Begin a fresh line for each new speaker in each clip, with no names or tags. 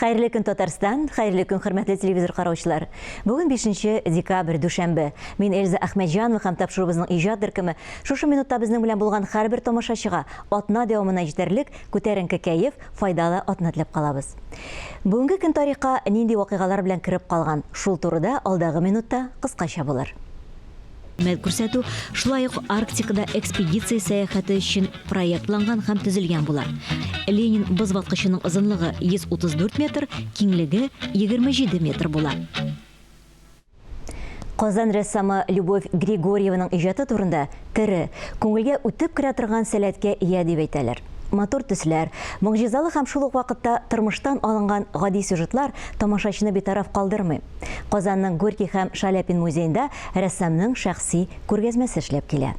Xayrlı gün Tatarstan, xayrlı gün hürmetli televizor qarawçılar. Bugün 5 dekabr düşenbe. Мен Эльза Ахмеджанова һәм тапшырыбызның иҗат төркеме шушы минутта безнең белән булган һәрбер тамашачыга атна дәвамына җитәрлек күтәренке кәеф, файдалы атна теләп калабыз. Бүгенге көн тарихка нинди вакыйгалар белән кирип калган, шул турыда алдагы минутта кыскача булыр. Мәгълүмат күрсәтү шулай ук Арктикада экспедиция сәяхәте өчен проектланган һәм төзелгән була. Ленин боз ваткычының озынлыгы 134 метр, киңлеге 27 метр була. Казан рәссамы Любовь Григорьеваның иҗаты турында тере, күңелгә үтеп керә торган сәләткә ия дип әйтәләр. Матур төсләр, могҗизалы һәм шул ук вакытта тормыштан алынган гади сюжетлар тамашачыны битараф калдырмый. Казанның Горький һәм Шаляпин музеенда рәссамның шәхси күргәзмәсе эшләп килә.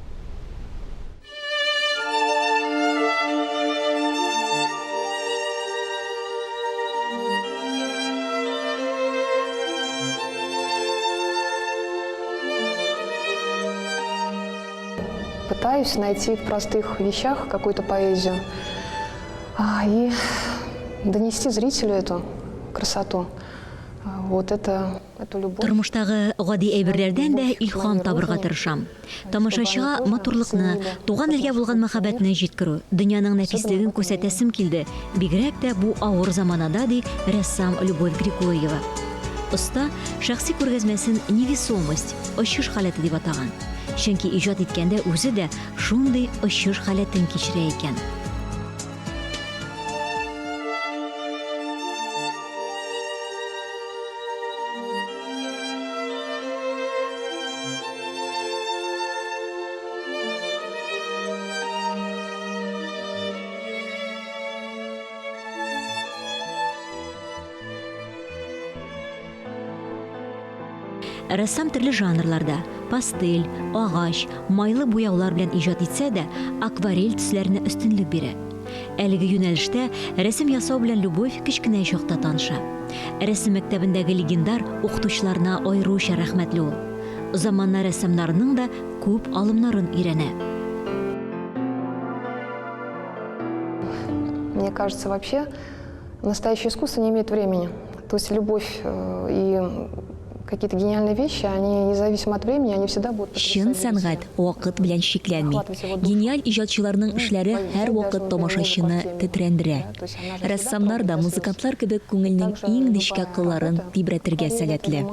Пытаюсь найти в простых вещах какую-то поэзию и донести зрителю эту красоту. Вот эту любовь.
Тормыштагы гади әйберләрдән дә илһам табырга тырышам. Тамашачыга матурлыкны, туган илгә булган мәхәббәтне җиткерү, дөньяның нәфислеген күрсәтәсем килде. Бигрәк тә бу авыр заманада ди рәссам Любовь Григорьева. Уста шәхси күргәзмәсен невесомость, очыш халәте дип атаган. Чөнки иҗат иткәндә үзе дә шундый очыш халәтен кичерә икән. Рәссам төрле жанрларда пастель, агач, майлы буяулар белән иҗат итсә дә, акварель төсләренә өстенлек бирә. Әлеге юнәлештә рәсем ясау белән Любовь кечкенә чакта таныша. Рәсем мәктәбендәге легендар укытучыларына аеруча рәхмәтле ул. Заманна рәссамнарының да күп алымнарын өйрәнә.
Мне кажется, вообще настоящее искусство не имеет времени. То есть любовь и какие-то гениальные вещи, они независимо от времени, они всегда будут.
Шын сәнгать вакыт белән шикләнми. Гениаль иҗатчыларның эшләре һәр вакыт тамашачыны тетрәндерә. Рәссамнар да музыкантлар кебек күңелнең иң нечкә кылларын тибрәтергә сәләтле.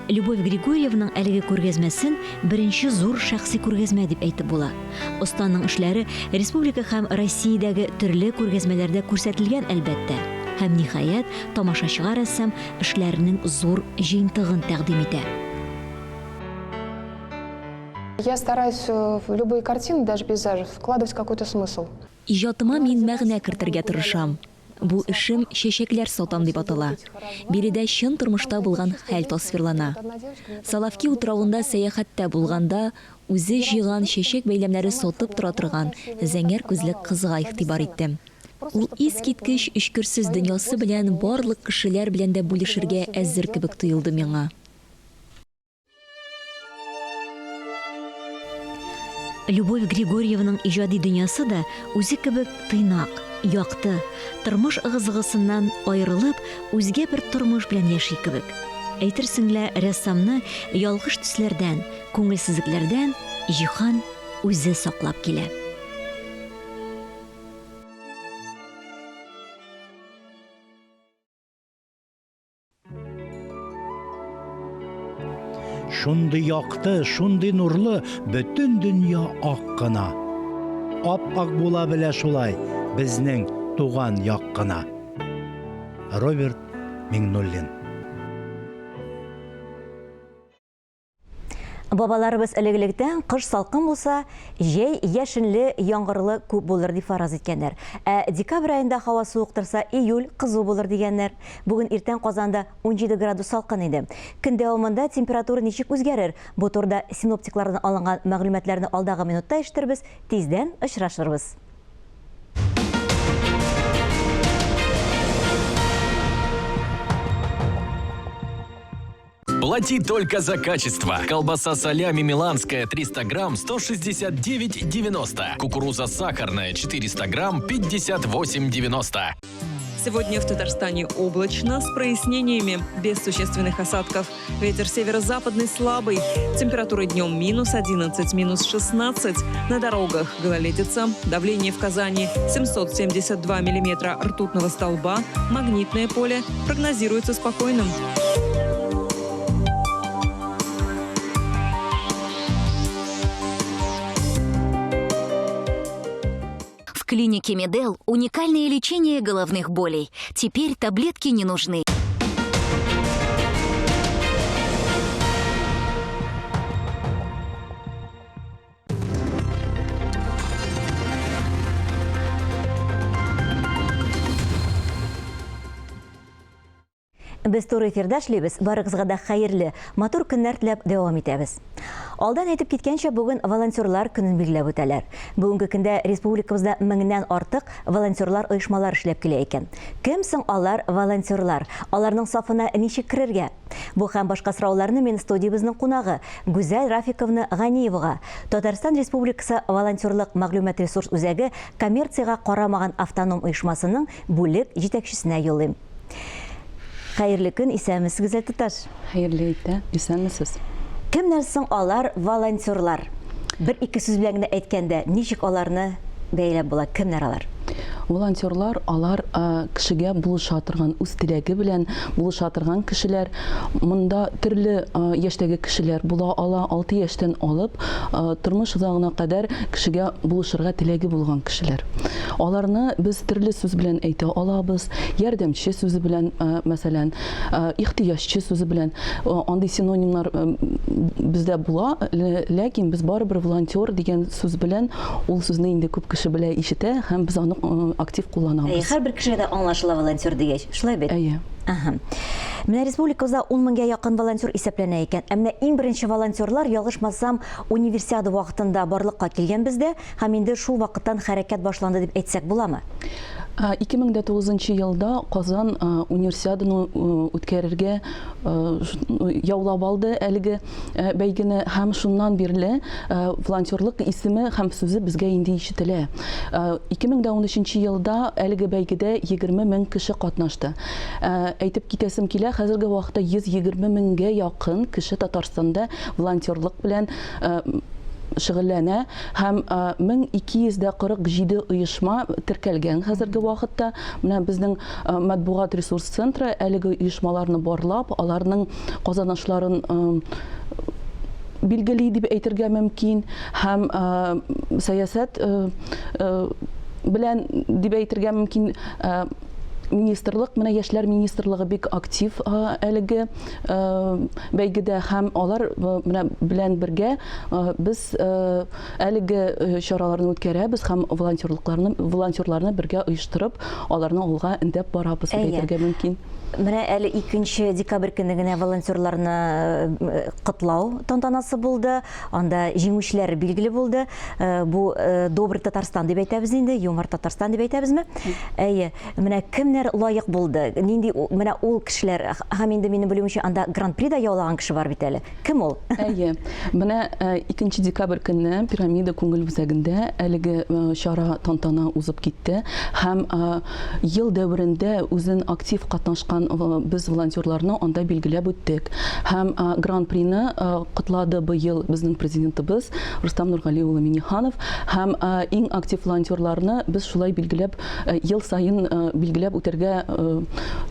Любовь Григорьевның әлеге күргәзмәсен беренче зур шәхси күргәзмә дип әйтеп була. Останың эшләре республика һәм Россиядәге төрле күргәзмәләрдә күрсәтелгән әлбәттә. Һәм ниһаять тамашачыга рәссам эшләренең зур җыентыгын тәкъдим итә.
Я стараюсь в любые картины, даже пейзажи, вкладывать какой-то смысл.
Иҗатыма мин мәгънә кертергә тырышам. Бу эшем чәчәкләр сатам дип атала. Биредә чын тормышта булган хәл тасвирлана. Салавки утравында сәяхәттә булганда үзе җыйган чәчәк бәйләмнәре сатып тора торган зәңгәр күзле кызга игътибар иттем. Ул искиткеч эчкерсез дөньясы белән барлык кешеләр белән дә бүлешергә әзер кебек тоелды миңа. Любовь Григорьевның иҗади дөньясы да үзе кебек тыйнак, якты, тормыш ыгы-зыгысыннан аерылып, үзгә бер тормыш белән яши кебек. Әйтерсең лә рәссамны ялгыш төсләрдән, күңелсезлекләрдән җиһан үзе саклап килә.
Шундый якты, шундый нурлы, бөтен дөнья ак кына. Ап-ак була белә шулай безнең туган як кына. Роберт Миңнуллин. Бабаларыбыз элегелектән кыш салкын булса, җәй яшенле, яңгырлы күп булыр дип фараз иткәннәр. Декабрь аенда һава суык торса, июль кызу булыр дигәннәр. Бүген иртән Казанда 17 градус салкын иде. Көн дәвамында температура ничек үзгәрер? Бу турыда синоптиклардан алынган мәгълүматларны алдагы минутта ишетербез, тиздән очрашырбыз.
Плати только за качество. Колбаса салями миланская 300 грамм 169,90. Кукуруза сахарная 400 грамм 58,90.
Сегодня в Татарстане облачно, с прояснениями, без существенных осадков. Ветер северо-западный слабый. Температура днем -11, -16. На дорогах гололедица. Давление в Казани 772 миллиметра ртутного столба. Магнитное поле прогнозируется спокойным.
В клинике Медел уникальное лечение головных болей. Теперь таблетки не нужны.
Без туры эфирдә эшлибез, барыгызга да хәерле, матур көннәр теләп дәвам итәбез. Алдан әйтеп киткәнчә, бүген волонтерлар көнен билгеләп үтәләр. Бүгенге көндә республикабызда 1000-нән артык волонтерлар оешмалар эшләп килә икән. Кем соң алар волонтерлар? Аларның сафына ничек керергә? Бу һәм башка сорауларны мен студиябызның кунагы Гүзәл Рафиковна Ганиевага, Татарстан Республикасы волонтерлык мәгълүмат ресурс үзәге коммерцияга карамаган автоном оешмасының бүлек җитәкчесенә юллыйм. Хәерле көн, исәнмесез, Гүзәл туташ?
Хәерле итә, исәнмесез.
Кемнәр соң алар волонтерлар? Бер-ике сүз белән генә әйткәндә, ничек аларны бәйләп була? Кемнәр алар?
Волонтерлар, алар кешегә булыша торган, үз теләге белән булыша торган кешеләр. Монда төрле яшьтәге кешеләр була ала, 6 яшьтән алып, тормыш узагына кадәр кешегә булышырга теләге булган кешеләр. Аларны без төрле сүз белән әйтә алабыз. Ярдәмче сүзе белән, мәсәлән, ихтыяҗчы сүзе белән, андый синонимнар бездә була, ләкин без барыбер волонтер дигән сүз белән ул сүзне инде күп кеше белә ишетә һәм без аны актив кулланабыз.
Һәр бер кешегә дә аңлашыла волонтер дигәч, шулай бит?
Әйе.
Менә республикабызда 10 меңгә якын волонтер исәпләнә икән. Әмма иң беренче волонтерлар, ялгышмасам, универсиада вакытында барлыкка килгән бездә, һәм инде шул вакыттан хәрәкәт башланды дип әйтсәк буламы?
2009 елда Казан универсиаданы үткәрергә яулап алды әлеге бәйгене һәм шуннан бирле волонтерлык исеме һәм сүзе безгә инде ишетелә. 2013 елда әлеге бәйгедә 20 мең кеше катнашты. Әйтеп китәсем килә, хәзерге вакытта 120 меңгә якын кеше Татарстанда волонтерлык белән шөгыльләнә һәм 1247 оешма теркәлгән хәзерге вакытта. Менә безнең матбугат ресурс центры әлеге оешмаларны барлап, аларның казанышларын билгели дип әйтергә мөмкин һәм сәясәт белән дип әйтергә мөмкин. Министрлык, менә яшьләр министрлыгы бик актив әлеге бәйгедә һәм алар менә белән бергә без әлеге чараларны үткәрәбез һәм волонтерларны бергә оештырып, аларны алга индәп барабыз дип әйтергә мөмкин.
Менә әле 2 декабрь көне генә волонтерларны котлау тантанасы булды. Анда җиңүчеләр билгеле булды. Бу Добрый Татарстан дип әйтәбез инде, Юмор Татарстан дип әйтәбезме? Әйе, менә кемнәр лаек булды? Нинди менә ул кешеләр, һәм инде минем белүемчә анда Гран-при да яулаган кеше бар бит әле. Кем ул?
Әйе. Менә 2 декабрь көне Пирамида күңел үзәгендә әлеге чара тантана узып китте һәм ел дәверендә үзен актив катнашкан без волонтерларны анда билгеләп үттек. Һәм Гран-прины котлады быел безнең президентыбыз Рустам Нургали улы Миниханов һәм иң актив волонтерларны без шулай билгеләп ел сайын билгеләп үтәргә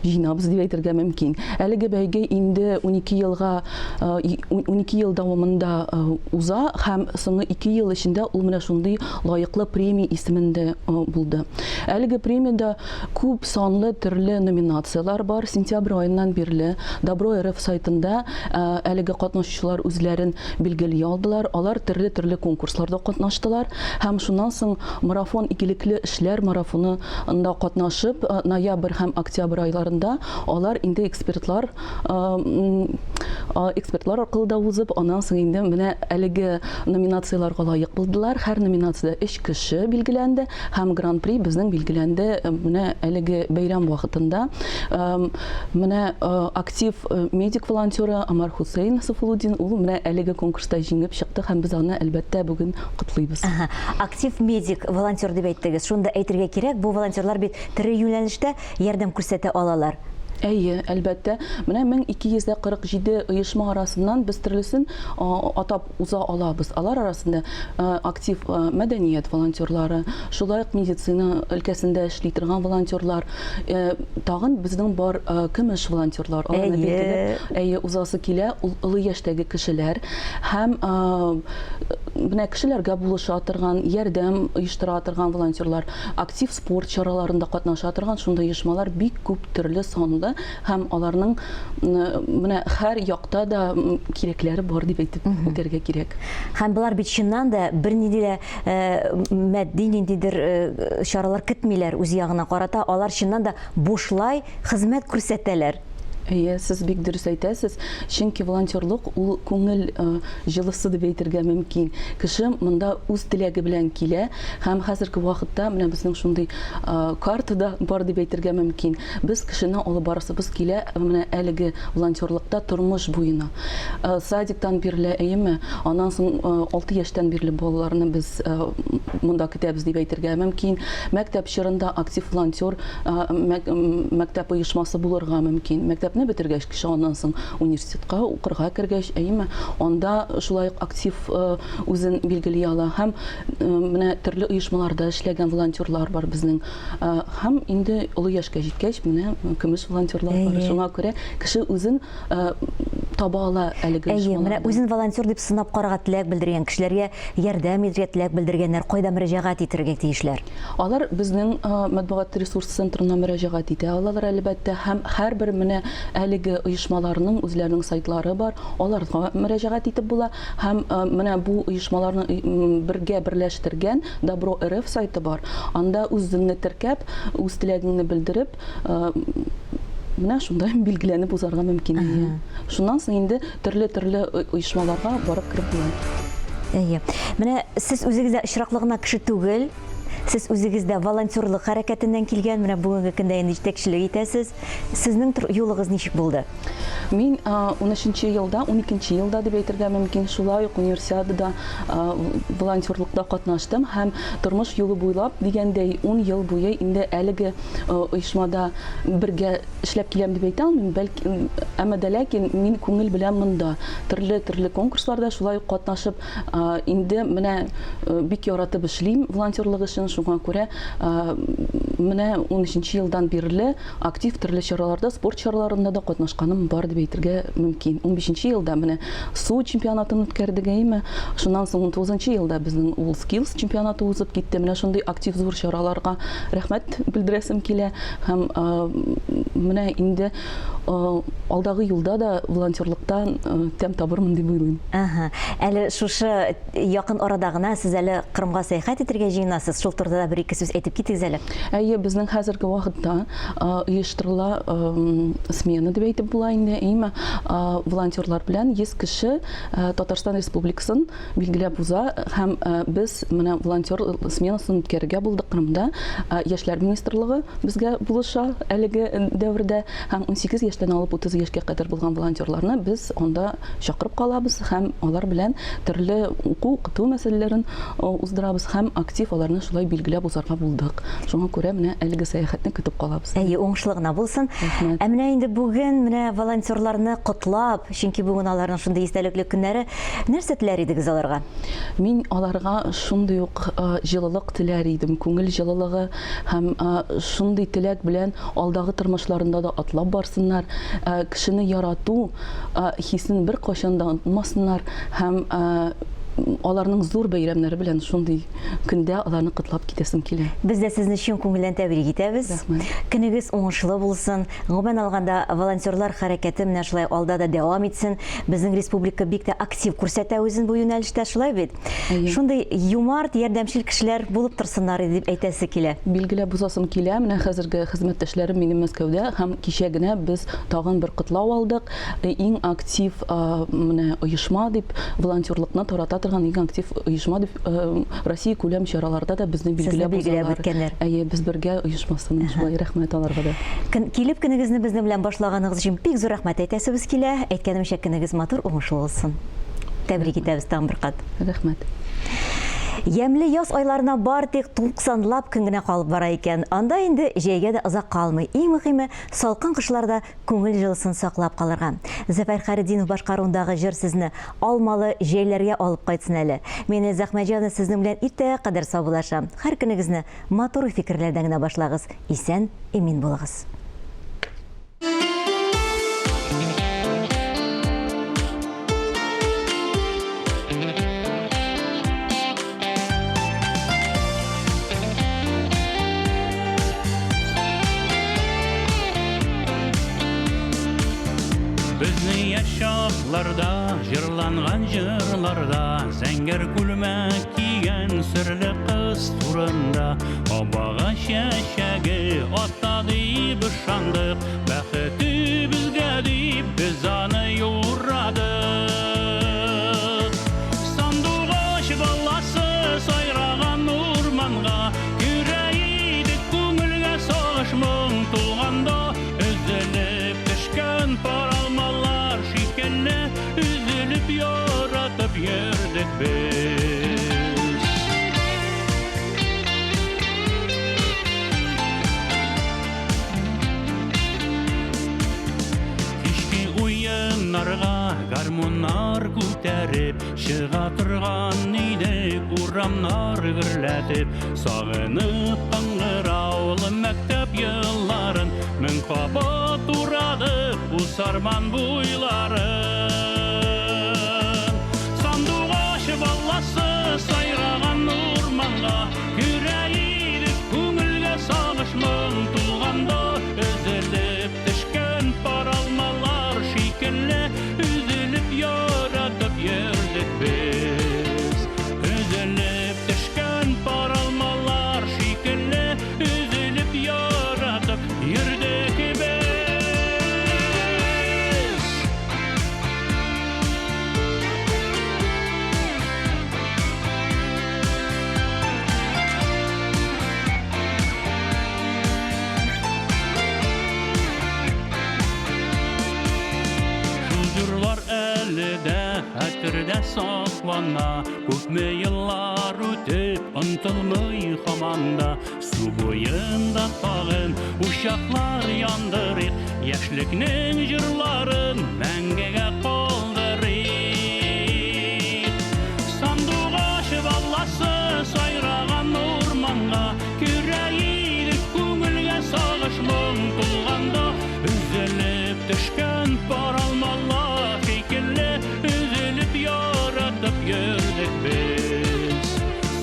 җыйнабыз дип әйтергә мөмкин. Әлеге бәйге инде 12 ел дәвамында уза һәм соңгы 2 ел эчендә ул менә шундый лаеклы премия исемендә булды. Әлеге премиядә күп санлы төрле номинациялар бар. Сентябрь айыннан бирле Добро РФ сайтында әлеге катнашучылар үзләрен билгели алдылар. Алар төрле конкурсларда катнаштылар һәм шуннан соң марафон игелекле эшләр марафонында катнашып, ноябрь һәм октябрь айларында алар инде экспертлар аркылы да узып, аннан соң инде менә әлеге номинацияларга лаек булдылар. Һәр номинациядә 3 кеше билгеләнде һәм Гран-при безнең билгеләнде менә әлеге бәйрәм вакытында. Менә актив медик волонтеры Амар Хусейн Сафулудин ул менә әлеге конкурста җиңеп чыкты һәм без аны әлбәттә бүген котлыйбыз.
Актив медик волонтер дип әйттегез. Шунда әйтергә кирәк, бу волонтерлар бит тере юнәлештә ярдәм күрсәтә алалар.
Әйе, әлбәттә. Менә 1247 оешма арасыннан без төрлесен атап уза алабыз. Алар арасында актив мәдәният волонтерлары, шулай ук медицина өлкәсендә эшли торган волонтерлар, тагын безнең бар көмеш волонтерлар. Аларны билгеләп, әйе, узасы килә олы яшьтәге кешеләр һәм менә кешеләргә булыша торган, ярдәм оештыра торган волонтерлар, актив спорт чараларында катнаша торган шундай оешмалар бик күп төрле санлы һәм аларның менә һәр якта да кирәкләре бар дип әйтеп үтәргә кирәк.
Һәм булар бит чыннан да бернинди дә матди ниндидер чаралар көтмиләр үз ягына карата, алар чыннан да бушлай хезмәт күрсәтәләр.
Әйе, сез бик дөрес әйтәсез. Чөнки волонтерлык ул күңел җылысы дип әйтергә мөмкин. Кеше монда үз теләге белән килә һәм хәзерге вакытта менә безнең шундый картада бар дип әйтергә мөмкин. Без кешене алып барасыбыз килә менә әлеге волонтерлыкта тормыш буена. Садиктан бирле әйеме, аннан соң 6 яшьтән бирле балаларны без монда көтәбез дип әйтергә мөмкин. Мәктәп чорында актив волонтер мәктәп оешмасы булырга мөмкин. Мәктәпне бетергәч кеше аннан соң университетка укырга кергәч, әйеме, анда шулай актив үзен билгели ала һәм менә төрле оешмаларда эшләгән волонтерлар бар безнең. Һәм инде олы яшькә җиткәч, менә көмеш волонтерлар бар. Шуңа күрә кеше үзен таба ала әлеге оешмаларда.
Менә үзен волонтер дип сынап карарга теләк белдергән кешеләргә ярдәм итәргә теләк белдергәннәр кайда мөрәҗәгать итәргә тиешләр?
Алар безнең матбугат ресурс центрына мөрәҗәгать итә алалар әлбәттә һәм һәрбер менә әлеге оешмаларның үзләренең сайтлары бар. Аларга мөрәҗәгать итеп була һәм менә бу оешмаларны бергә берләштергән Добро РФ сайты бар. Анда үзеңне теркәп, үз теләгеңне белдереп, менә шунда билгеләнеп узарга мөмкин. Шуннан соң инде төрле оешмаларга барып кирип була.
Әйе. Менә сез үзегездә очраклыгына кеше түгел, сез үзегездә волонтерлык хәрәкәтеннән килгән, менә бүгенге көндә инде җитәкчелек итәсез. Сезнең юлыгыз ничек булды?
Мин 13-нче елда, 12-нче елда дип әйтергә мөмкин, шулай ук универсиадада волонтерлыкта катнаштым һәм тормыш юлы буйлап дигәндәй 10 ел буе инде әлеге оешмада бергә эшләп киләм дип әйтә алмыйм, бәлки әмма дә ләкин мин күңел белән монда төрле конкурсларда шулай ук катнашып инде менә бик яратып эшлим волонтерлык өчен. Шуңа күрә менә 13-нче елдан бирле актив төрле чараларда, спорт чараларында да катнашканым бар дип әйтергә мөмкин. 15-нче елда менә су чемпионатын үткәрдек, әйме. Шуннан соң 19-нчы елда безнең ул skills чемпионаты узып китте. Менә шундый актив зур чараларга рәхмәт белдерәсем килә һәм менә инде алдагы юлда да волонтерлыктан тәм табырмын дип уйлыйм.
Әле шушы якын арада гына сез әле Кырымга сәяхәт итәргә җыенасыз. Шул турыда да бер-ике сүз әйтеп китегез әле.
Әйе, безнең хәзерге вакытта оештырыла смена дип әйтеп була инде, әйме. Волонтерлар белән 100 кеше Татарстан Республикасын билгеләп уза һәм без менә волонтер сменасын үткәрергә булдык Кырымда. Яшьләр министрлыгы безгә булыша әлеге дәврдә һәм 18 яшьтән алып 30 яшькә кадәр булган волонтерларны без анда чакырып калабыз һәм алар белән төрле укыту мәсьәләләрен уздырабыз һәм актив аларны шулай билгеләп узарга булдык. Шуңа күрә менә әлеге сәяхәтне көтеп калабыз.
Әйе, уңышлыгына булсын. Менә инде бүген менә волонтерларны котлап, чөнки бүген аларның шундый истәлекле көннәре, нәрсә теләр идегез аларга?
Мин аларга шундый ук җылылык теләр идем, күңел җылылыгы һәм шундый теләк белән алдагы тормышларында да атлап барсыннар, кешене ярату хисен бер кайчан да онытмасыннар һәм аларның зур бәйрәмнәре белән шундый көндә аларны котлап китәсем килә.
Без дә сезне чын күңелдән тәбрик итәбез. Көнегез уңышлы булсын. Гомумән алганда волонтерлар хәрәкәте менә шулай алда да дәвам итсен. Безнең республика бик тә актив күрсәтә үзен бу юнәлештә, шулай бит. Шундый юмарт, ярдәмчел кешеләр булып торсыннар дип әйтәсе килә.
Билгеләп узасым килә. Менә хәзерге хезмәттәшләрем минем Мәскәүдә һәм кичә генә без тагын бер котлау алдык. Иң актив менә оешма дип волонтерлыкны тарата торган иң актив оешма дип Россия күләм чараларда да безне билгеләп
үткәннәр.
Әйе, без бергә оешмасын. Шулай рәхмәт аларга да.
Килеп көнегезне безнең белән башлаганыгыз өчен бик зур рәхмәт әйтәсебез килә. Әйткәнемчә, көнегез матур, уңышлы булсын. Тәбрик итәбез тагын бер кат.
Рәхмәт.
Ямлы яз айларына бар тек 90лап көн генә калып бара икән. Анда инде җәйгә дә озак калмый. Иң мөһиме, салкын кышларда күңел җылысын саклап калырга. Зәфәр Харидинов башкаруындагы җыр сезне алмалы җәйләргә алып кайтсын әле. Мен Эльза Әхмәтҗанова сезнең белән иртәгә кадәр саубуллашам. Һәр көнегезне матур фикерләрдән генә башлагыз. Исән, имин булыгыз.
Безне яшакларда, җырланган җырларда, зәңгәр күлмәк кигән серле кыз турында, абага чәчәге атады дип ышандык, бәхетебезгә дип без аны юрадык. Сандугач баласы сайраган урманга, йөрәгидек күңелгә сагыш моң тулганда, өзелеп төшкән паралмалар шикелле, üzülüp яратып йөрдек без. Кичке уеннарга гармоннар күтәреп, чыга торган идек урамнар гөрләтеп, сагынып кыңгыраулы мәктәп елларын, мең кабат урадык бу сарман буйларын. Сандугач баласы сайраган урманга, йөрәгидек күңелгә сагыш моң тулганда, өзелеп төшкән паралмалар шикелле, üzülüp яратып йөрдек без. Üzülüp төшкән паралмалар шикелле, üzülüp яратып йөрдек без. Җырлар әле дә хәтердә саклана, күпме еллар үтеп онытылмый һаманда, су буенда тагын учаклар яндырыйк, яшьлекнең җырларын мәңгегә калдырыйк. Сандугач баласы сайраган урманга, йөрәгидек күңелгә сагыш моң тулганда, üzülüp төшкән паралмалар шикелле, üzülüp яратып йөрдек без.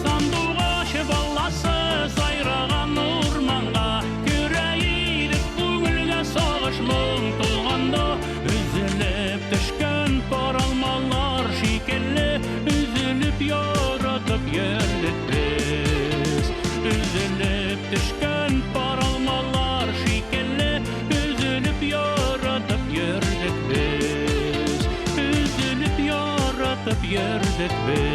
Сандугач баласы сайраган урманга, йөрәгидек күңелгә сагыш моң тулганда, üzülüp төшкән паралмалар шикелле, üzülüp яратып йөрдек без. Üzülüp төшкән паралмалар шикелле, üzülüp яратып йөрдек без. Üzülüp яратып йөрдек без.